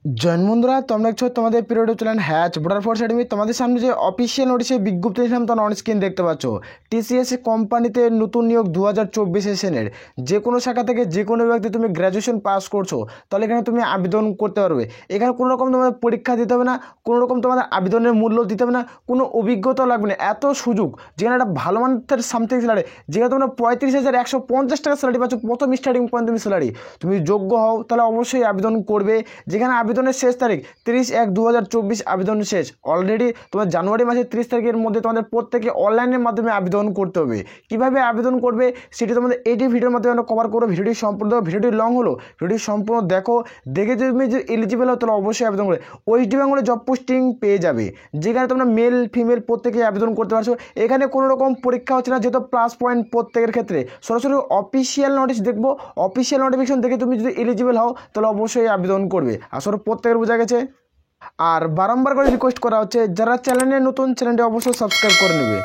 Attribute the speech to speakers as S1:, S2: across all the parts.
S1: Join বন্ধুরা, তোমরা দেখছো তোমাদের পিরিয়ড চ্যানেল হ্যাচ বর্ডার ফোর্স একাডেমি। তোমাদের সামনে যে অফিসিয়াল নোটিশে বিজ্ঞপ্তি দিয়েছিলাম তোমরা অন স্ক্রিন দেখতে পাচ্ছ। টিসিএস কোম্পানিতে নতুন নিয়োগ 2024 সেশনের যে কোনো শাখা থেকে যে কোনো ব্যক্তি তুমি গ্র্যাজুয়েশন পাস করছো তাহলে এখানে তুমি আবেদন করতে পারবে। এখানে কোনো রকম তোমাদের পরীক্ষা দিতে হবে না, কোনো রকম তোমাদের আবেদনের মূল্য দিতে হবে না, কোনো অভিজ্ঞতা লাগবে না। এত সুযোগ যেখানে একটা ভালো মানের সামথিং স্যালারি, যেখানে তোমরা 35,150 টাকা স্যালারি পাচ্ছ প্রথম স্টার্টিং পয়েন্ট তুমি স্যালারি। তুমি যোগ্য হও তাহলে অবশ্যই আবেদন করবে। যেখানে আবেদনের শেষ তারিখ 30/1/2024 আবেদন শেষ। অলরেডি তোমার জানুয়ারি মাসের 30 তারিখের মধ্যে তোমাদের প্রত্যেকে অনলাইনের মাধ্যমে আবেদন করতে হবে। কিভাবে আবেদন করবে সেটি তোমাদের এইটি ভিডিওর মাধ্যমে আমরা কভার করবো। ভিডিওটি সম্পূর্ণ, ভিডিওটি লং হলো, ভিডিওটি সম্পূর্ণ দেখো, দেখে তুমি যে এলিজিবল হও তাহলে অবশ্যই আবেদন করে ওয়েস্ট বেঙ্গলে জব পোস্টিং পেয়ে যাবে। যেখানে তোমরা মেল ফিমেল প্রত্যেকে আবেদন করতে পারছো। এখানে কোনো রকম পরীক্ষা হচ্ছে না, যেহেতু প্লাস পয়েন্ট প্রত্যেকের ক্ষেত্রে। সরাসরি অফিসিয়াল নোটিশ দেখবো, অফিসিয়াল নোটিফিকেশন দেখে তুমি যদি এলিজিবল হও তাহলে অবশ্যই আবেদন করবে। আসলে প্রত্যেকের বোঝা গেছে। আর বারংবার করে রিকোয়েস্ট করা হচ্ছে যারা চ্যানেলে নতুন, চ্যানেলটি অবশ্যই সাবস্ক্রাইব করে নেবে।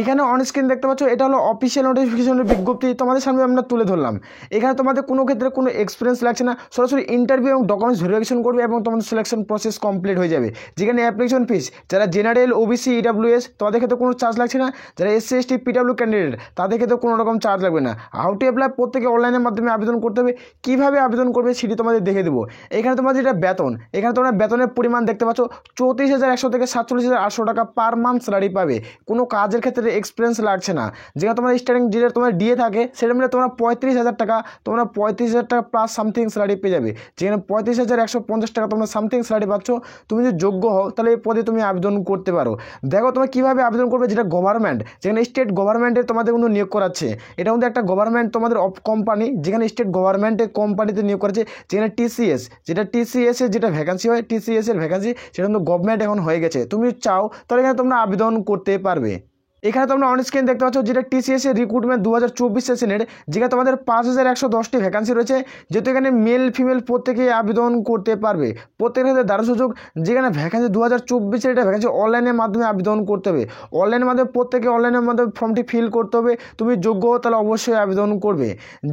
S1: এখানে অন স্ক্রিন দেখতে পাচ্ছ, এটা হলো অফিসিয়াল নোটিফিকেশনের বিজ্ঞপ্তি, তোমাদের সামনে আমরা তুলে ধরলাম। এখানে তোমাদের কোনো ক্ষেত্রে কোনো এক্সপিরিয়েন্স লাগছে না, সরাসরি ইন্টারভিউ এবং ডকুমেন্টস ভেরিফিকেশন করবে এবং তোমাদের সিলেকশন প্রসেস কমপ্লিট হয়ে যাবে। যেখানে অ্যাপ্লিকেশন ফিস যারা জেনারেল, ওবিসি, ইডাব্লিউএস তাদের ক্ষেত্রে কোনো চার্জ লাগছে না। যারা এসসি, এসটি, পিডাব্লিউ ক্যান্ডিডেট তাদের ক্ষেত্রে কোনো রকম চার্জ লাগবে না। হাউ টু অ্যাপ্লাই প্রত্যেকে অনলাইনের মাধ্যমে আবেদন করতে হবে। কীভাবে আবেদন করবে সেটি তোমাদের দেখে দেবো। এখানে তোমাদের যেটা বেতন, এখানে তোমরা বেতনের পরিমাণ দেখতে পাচ্ছ 34,100 থেকে 47,800 টাকা পার মান্থ স্যালারি পাবে। কোনো কাজের ক্ষেত্রে এক্সপিরিয়েন্স লাগছে না। যেখানে তোমার স্টার্টিং যেটা তোমার ডিএ থাকে সেটা মিলে তোমরা 35,000 টাকা, তোমরা 35,000 টাকা প্লাস সামথিং স্যালারি পেয়ে যাবে। যেখানে 35,150 টাকা তোমরা সামথিং স্যালারি পাচ্ছ। তুমি যদি যোগ্য হও তাহলে এই পদে তুমি আবেদন করতে পারো। দেখো তোমরা কীভাবে আবেদন করবে। যেটা গভর্নমেন্ট, যেখানে স্টেট গভর্নমেন্টের তোমাদের কিন্তু নিয়োগ করাচ্ছে। এটা কিন্তু একটা গভর্নমেন্ট তোমাদের কোম্পানি, যেখানে স্টেট গভর্নমেন্টের কোম্পানিতে নিয়োগ করাচ্ছে। যেখানে টিসিএস, যেটা টিসিএস এর যেটা ভ্যাকান্সি হয়, টিসিএস এর ভ্যাকান্সি সেটা কিন্তু গভর্নমেন্ট এখন হয়ে গেছে। তুমি চাও তাহলে এখানে তোমরা আবেদন করতে পারবে। এখানে তোমরা অন স্ক্রিন দেখতে পাচ্ছ যেটা টিসিএস এর রিক্রুটমেন্ট 2024 সেশনের, যেখানে তোমাদের 5,110টি ভ্যাকান্সি রয়েছে। যেহেতু এখানে মেল ফিমেল প্রত্যেকেই আবেদন করতে পারবে, প্রত্যেকের ক্ষেত্রে দারুণ সুযোগ। যেখানে ভ্যাকান্সি 2024 এটা ভ্যাকান্সি অনলাইনের মাধ্যমে আবেদন করতে হবে। অনলাইনের মাধ্যমে প্রত্যেকে অনলাইনের মাধ্যমে ফর্মটি ফিল করতে হবে। তুমি যোগ্য হও তাহলে অবশ্যই আবেদন করবে।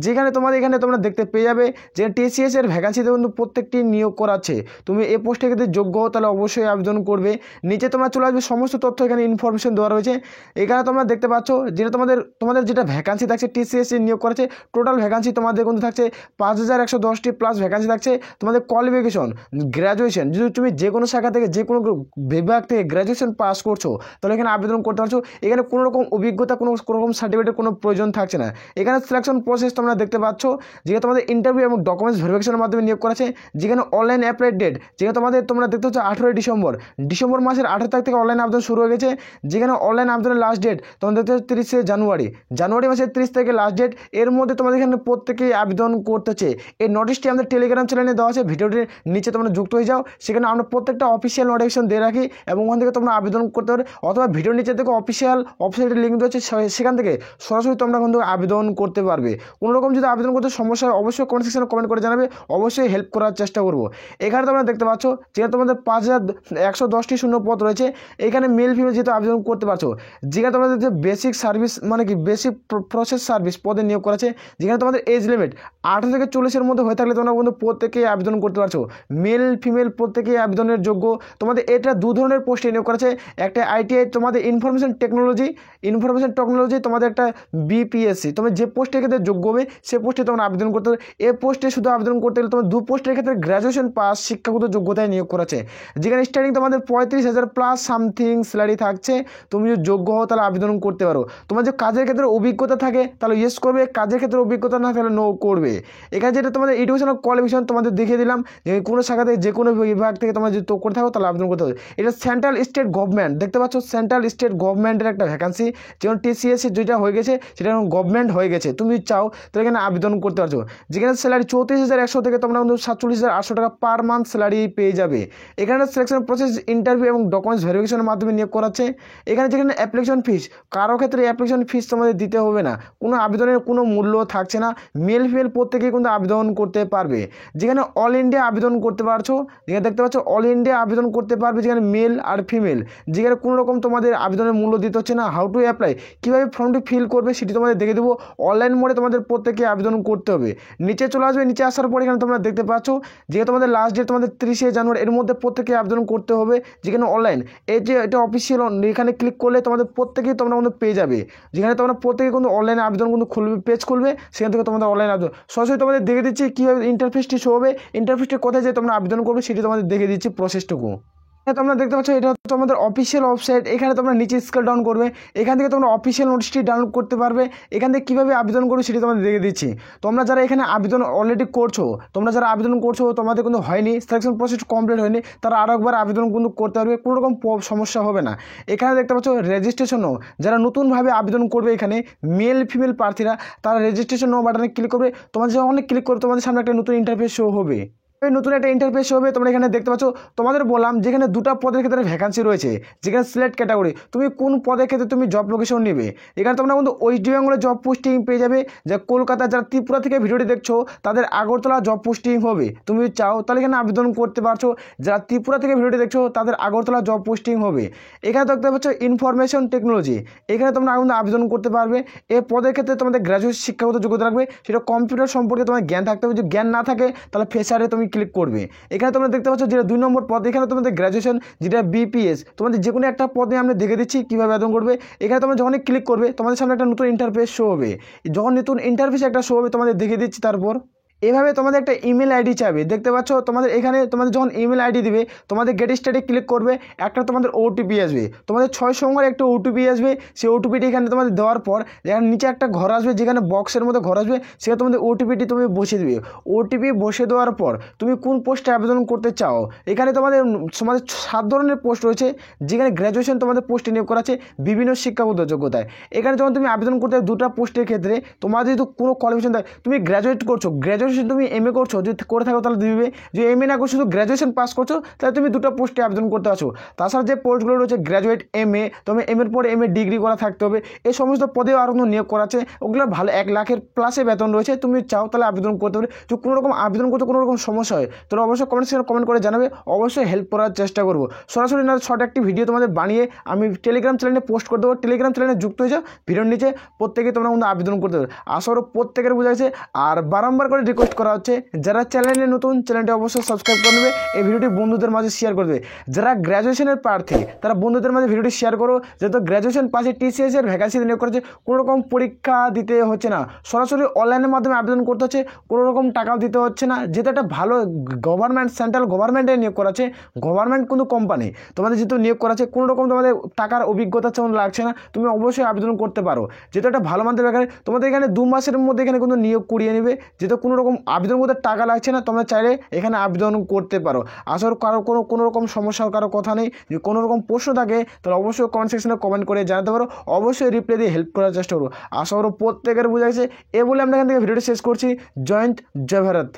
S1: যেখানে তোমাদের এখানে তোমরা দেখতে পেয়ে যাবে যে টিসিএস এর ভ্যাকান্সিতে কিন্তু প্রত্যেকটি নিয়োগ করা আছে। তুমি এই পোস্টে ক্ষেত্রে যোগ্য হও তাহলে অবশ্যই আবেদন করবে। নিচে তোমরা চলে আসবে, সমস্ত তথ্য এখানে ইনফরমেশন দেওয়া রয়েছে। এখানে তোমরা দেখতে পাচ্ছ যেটা তোমাদের যেটা ভ্যাকান্সি থাকছে টিসিএস নিয়োগ করেছে। টোটাল ভ্যাকান্সি তোমাদের কিন্তু থাকছে 5,110টি প্লাস ভ্যাকান্সি থাকছে। তোমাদের কোয়ালিফিকেশন গ্র্যাজুয়েশন, যদি তুমি যে কোনো শাখা থেকে যে কোনো বিভাগ থেকে গ্র্যাজুয়েশন পাস করছো তাহলে এখানে আবেদন করতে পারছো। এখানে কোনো রকম অভিজ্ঞতা, কোনো রকম সার্টিফিকেটের কোনো প্রয়োজন থাকছে না। এখানে সিলেকশন প্রসেস তোমরা দেখতে পাচ্ছ, যেখানে তোমাদের ইন্টারভিউ এবং ডকুমেন্টস ভেরিফিকেশনের মাধ্যমে নিয়োগ করেছে। যেখানে অনলাইন অ্যাপ্লাই ডেট, যেখানে তোমরা দেখতে পাচ্ছ 18 ডিসেম্বর মাসের 18 তারিখ থেকে অনলাইন আবেদন শুরু হয়ে গেছে। যেখানে অনলাইন আবেদনের লাস্ট ডেট তোমাদের 30 জানুয়ারি মাসের 30 তারিখে লাস্ট ডেট। এর মধ্যে তোমাদের এখানে প্রত্যেকেই আবেদন করতেছে। এই নোটিশটি আমাদের টেলিগ্রাম চ্যানেলে দেওয়া আছে, ভিডিওটির নিচে তোমরা যুক্ত হয়ে যাও। সেখানে আমরা প্রত্যেকটা অফিসিয়াল নোটিফিকেশন দিয়ে রাখি এবং ওখান থেকে তোমরা আবেদন করতে পারো, অথবা ভিডিওর নিচে থেকে অফিসিয়াল ওয়েবসাইটের লিঙ্ক দেওয়া আছে, সেখান থেকে সরাসরি তোমরা কিন্তু আবেদন করতে পারবে। কোনো রকম যদি আবেদন করতে সমস্যা হয় অবশ্যই কমেন্ট সেকশনে কমেন্ট করে জানাবে, অবশ্যই হেল্প করার চেষ্টা করবো। এখানে তোমরা দেখতে পাচ্ছ যেখানে তোমাদের 5,110টি শূন্য পদ রয়েছে। এখানে মেল ফিমেল যেহেতু আবেদন করতে পারছো। যেখানে তোমাদের যে বেসিক সার্ভিস মানে কি বেসিক প্রসেস সার্ভিস পদে নিয়োগ করেছে। যেখানে তোমাদের এজ লিমিট 18 থেকে 40-এর মধ্যে হয়ে থাকলে তোমরা কিন্তু প্রত্যেকেই আবেদন করতে পারছো। মেল ফিমেল প্রত্যেকেই আবেদনের যোগ্য। তোমাদের এটা দু ধরনের পোস্টে নিয়োগ করেছে। একটা আইটিআই তোমাদের ইনফরমেশন টেকনোলজি, তোমাদের একটা বিপিএসসি। তুমি যে পোস্টের ক্ষেত্রে যোগ্য হবে সে পোস্টে তোমরা আবেদন করতে হবে। এই পোস্টে শুধু আবেদন করতে গেলে তোমার দু পোস্টের ক্ষেত্রে গ্র্যাজুয়েশন পাস শিক্ষাগত যোগ্যতায় নিয়োগ করেছে। যেখানে স্টার্টিং তোমাদের 35,000 প্লাস সামথিং স্যালারি থাকছে। তুমি যদি যোগ্য হও তাহলে আবেদন করতে পারো। তোমার যে কাজের ক্ষেত্রে অভিজ্ঞতা থাকে তাহলে ইয়েস করবে, কাজের ক্ষেত্রে অভিজ্ঞতা না তাহলে নো করবে। এখানে যেটা তোমাদের এডুকেশনাল কোয়ালিফিকেশন তোমাদের দেখিয়ে দিলাম, যে কোনো শাখা থেকে যে কোনো বিভাগ থেকে তোমরা যদি করে থাকো তাহলে আবেদন করতে হবে। এটা সেন্ট্রাল স্টেট গভর্নমেন্ট, দেখতে পাচ্ছ সেন্ট্রাল স্টেট গভর্নমেন্টের একটা ভ্যাকান্সি। যেমন টিসিএস যেটা হয়ে গেছে সেটা এখন গভর্নমেন্ট হয়ে গেছে। তুমি চাও তাহলে এখানে আবেদন করতে পারছো। যেখানে স্যালারি 34,100 থেকে তোমরা কিন্তু 47,800 টাকা পার মান্থ স্যালারি পেয়ে যাবে। এখানে সিলেকশন প্রসেস ইন্টারভিউ এবং ডকুমেন্টস ভেরিফিকেশনের মাধ্যমে নিয়োগ করাচ্ছে। এখানে যেখানে অ্যাপ্লিকেশন অ্যাপ্লিকেশন ফিস, কারো ক্ষেত্রে অ্যাপ্লিকেশন ফিস তোমাদের দিতে হবে না, কোনো আবেদনের কোনো মূল্য থাকছে না। মেল ফিমেল প্রত্যেকেই কিন্তু আবেদন করতে পারবে। যেখানে অল ইন্ডিয়া আবেদন করতে পারছো, যেখানে দেখতে পাচ্ছ অল ইন্ডিয়া আবেদন করতে পারবে, যেখানে মেল আর ফিমেল, যেখানে কোনো রকম তোমাদের আবেদনের মূল্য দিতে হচ্ছে না। হাউ টু অ্যাপ্লাই, কীভাবে ফর্মটি ফিল করবে সেটি তোমাদের দেখে দেবো। অনলাইন মোডে তোমাদের প্রত্যেকে আবেদন করতে হবে। নিচে চলে আসবে, নিচে আসার পর এখানে তোমরা দেখতে পাচ্ছ যে তোমাদের লাস্ট ডেট তোমাদের 30শে জানুয়ারি, এর মধ্যে প্রত্যেকে আবেদন করতে হবে। যেখানে অনলাইন এই যে এটা অফিসিয়াল, এখানে ক্লিক করলে তোমাদের প্রত্যেকেই তোমরা কিন্তু পেয়ে যাবে, যেখানে তোমরা প্রত্যেকে কিন্তু অনলাইনে আবেদন কিন্তু খুলবে, পেজ খুলবে, সেখান থেকে তোমাদের অনলাইন আবেদন সরাসরি তোমাদের দেখে দিচ্ছি কীভাবে ইন্টারফেসটি শো হবে, ইন্টারফেসটি কোথায় যে তোমরা আবেদন করবে সেটি তোমাদের দেখে দিচ্ছি প্রসেসটুকু। তোমরা দেখতে পাচ্ছ এটা হচ্ছে আমাদের অফিসিয়াল ওয়েবসাইট। এখানে তোমরা নিচে স্ক্রল ডাউন করবে, এখান থেকে তোমরা অফিসিয়াল নোটিশটি ডাউনলোড করতে পারবে। এখান থেকে কীভাবে আবেদন করবে সেটি তোমাদের দেখে দিচ্ছি। তোমরা যারা এখানে আবেদন অলরেডি করছো, তোমরা যারা আবেদন করছো তোমাদের কিন্তু হয়নি, সিলেকশন প্রসেস কমপ্লিট হয়নি, তারা আরও একবার আবেদন কিন্তু করতে পারবে, কোনো রকম সমস্যা হবে না। এখানে দেখতে পাচ্ছ রেজিস্ট্রেশনও, যারা নতুনভাবে আবেদন করবে এখানে মেল ফিমেল প্রার্থীরা, তারা রেজিস্ট্রেশন বাটনে ক্লিক করবে। তোমাদের যখন অনেক ক্লিক করবে তোমাদের সামনে একটা নতুন ইন্টারফেস শো হবে, নতুন একটা ইন্টারফেস হবে। তোমরা এখানে দেখতে পাচ্ছ তোমাদের বললাম যেখানে দুটো পদের ক্ষেত্রে ভ্যাকান্সি রয়েছে, যেখানে সিলেক্ট ক্যাটাগরি, তুমি কোন পদের ক্ষেত্রে তুমি জব লোকেশন নেবে। এখানে তোমরা কিন্তু ওয়েস্ট বেঙ্গলের জব পোস্টিং পেয়ে যাবে, যা কলকাতা, যারা ত্রিপুরা থেকে ভিডিওটি দেখছো তাদের আগরতলা জব পোস্টিং হবে। তুমি চাও তাহলে এখানে আবেদন করতে পারছো, যারা ত্রিপুরা থেকে ভিডিওটি দেখছো তাদের আগরতলা জব পোস্টিং হবে। এখানে দেখতে পাচ্ছ ইনফরমেশন টেকনোলজি, এখানে তোমরা আবেদন করতে পারবে। এই পদের ক্ষেত্রে তোমাদের গ্র্যাজুয়েট শিক্ষাগত যোগ্যতা রাখবে, সেটা কম্পিউটার সম্পর্কে তোমার জ্ঞান থাকতে হবে, যদি জ্ঞান না থাকে তাহলে ফ্রেশারে তুমি ক্লিক করবে। এখানে তোমরা দেখতে পাচ্ছ যেটা 2 নম্বর পদ, এখানে তোমাদের গ্র্যাজুয়েশন, যেটা বিপিএস, তোমাদের যে কোনো একটা পদে আমরা দেখে দিচ্ছি কীভাবে আবেদন করবে। এখানে তোমরা যখনই ক্লিক করবে তোমাদের সামনে একটা নতুন ইন্টারফেস শো হবে, যখন নতুন ইন্টারফেস একটা শো হবে তোমাদের দেখে দিচ্ছি। তারপর এভাবে তোমাদের একটা ইমেল আইডি চাবে, দেখতে পাচ্ছ তোমাদের এখানে তোমাদের যখন ইমেল আইডি দিবে তোমাদের গেট স্টার্টে ক্লিক করবে, একটা তোমাদের ওটিপি আসবে, তোমাদের 6 সংখ্যার একটা ওটিপি আসবে। সেই ওটিপিটি এখানে তোমাদের দেওয়ার পর এখানে নিচে একটা ঘর আসবে, যেখানে বক্সের মধ্যে ঘর আসবে, সেখানে তোমাদের ওটিপিটি তুমি বসিয়ে দেবে। ওটিপি বসিয়ে দেওয়ার পর তুমি কোন পোস্টে আবেদন করতে চাও, এখানে তোমাদের 7 ধরনের পোস্ট রয়েছে, যেখানে গ্র্যাজুয়েশন তোমাদের পোস্টে নিয়োগ করা আছে বিভিন্ন শিক্ষাগত যোগ্যতায়। এখানে যখন তুমি আবেদন করতে দুটো পোস্টের ক্ষেত্রে তোমার যদি কোনো কোয়ালিফিকেশন থাকে, তুমি গ্র্যাজুয়েট করছো, তুমি এমএ করছো, যদি করে থাকো তাহলে দিবে, যে এমএ না করছো শুধু গ্র্যাজুয়েশন পাস করছো তাহলে তুমি দুটো পোস্টে আবেদন করতে পারছো। তাছাড়া যে পোস্টগুলো রয়েছে গ্র্যাজুয়েট, এমএ, তুমি এমএর পরে এমএ ডিগ্রি করা থাকতে হবে, এই সমস্ত পদেও আরও নিয়োগ করা আছে, ওগুলো ভালো 1 লাখের প্লাসে বেতন রয়েছে। তুমি চাও তাহলে আবেদন করতে পারে। যদি কোনো রকম আবেদন করতে কোনো রকম সমস্যা হয় তাহলে অবশ্যই কমেন্ট সেকশনে কমেন্ট করে জানাবে, অবশ্যই হেল্প করার চেষ্টা করবো। সরাসরি না শর্ট একটি ভিডিও তোমাদের বানিয়ে আমি টেলিগ্রাম চ্যানেলে পোস্ট করে দেবো, টেলিগ্রাম চ্যানেলে যুক্ত হয়ে যাও, ভিডিওর নিচে প্রত্যেকে তোমরা কিন্তু আবেদন করতে পারবে। আশা করি প্রত্যেকের বোঝা গেছে। আর বারংবার করে রিকোয়েস্ট করা হচ্ছে, যারা চ্যানেলে নতুন চ্যানেলটি অবশ্যই সাবস্ক্রাইব করে নেবে, এই ভিডিওটি বন্ধুদের মাঝে শেয়ার করবে। যারা গ্র্যাজুয়েশনের প্রার্থী তারা বন্ধুদের মাঝে ভিডিওটি শেয়ার করো, যেহেতু গ্র্যাজুয়েশন পাশে টিসিএস এর ভ্যাকান্সি নিয়োগ করেছে, কোনো রকম পরীক্ষা দিতে হচ্ছে না, সরাসরি অনলাইনের মাধ্যমে আবেদন করতে হচ্ছে, কোনো রকম টাকাও দিতে হচ্ছে না। যেহেতু একটা ভালো গভর্নমেন্ট, সেন্ট্রাল গভর্নমেন্টে নিয়োগ করা আছে, গভর্নমেন্ট কিন্তু কোম্পানি তোমাদের যেহেতু নিয়োগ করা আছে, কোনো রকম তোমাদের টাকার অভিজ্ঞতা তেমন লাগছে না, তুমি অবশ্যই আবেদন করতে পারো। যেহেতু একটা ভালো মানের ব্যাপারে তোমাদের এখানে 2 মাসের মধ্যে এখানে কিন্তু নিয়োগ করিয়ে নেবে, যেহেতু কোনো রকম আবেদন করতে টাকা লাগছে না, তোমরা চাইলে এখানে আবেদন করতে পারো। আসলে কারো কোনো রকম সমস্যার কারো কথা নেই, যদি কোনো রকম প্রশ্ন থাকে তাহলে অবশ্যই কমেন্ট সেকশনে কমেন্ট করে জানাতে পারো, অবশ্যই রিপ্লাই দিয়ে হেল্প করার চেষ্টা করবো। আশা করো প্রত্যেকের বোঝা গেছে। এ বলে আমরা এখান থেকে ভিডিওটি শেষ করছি। জয় হিন্দ, জয় ভারত।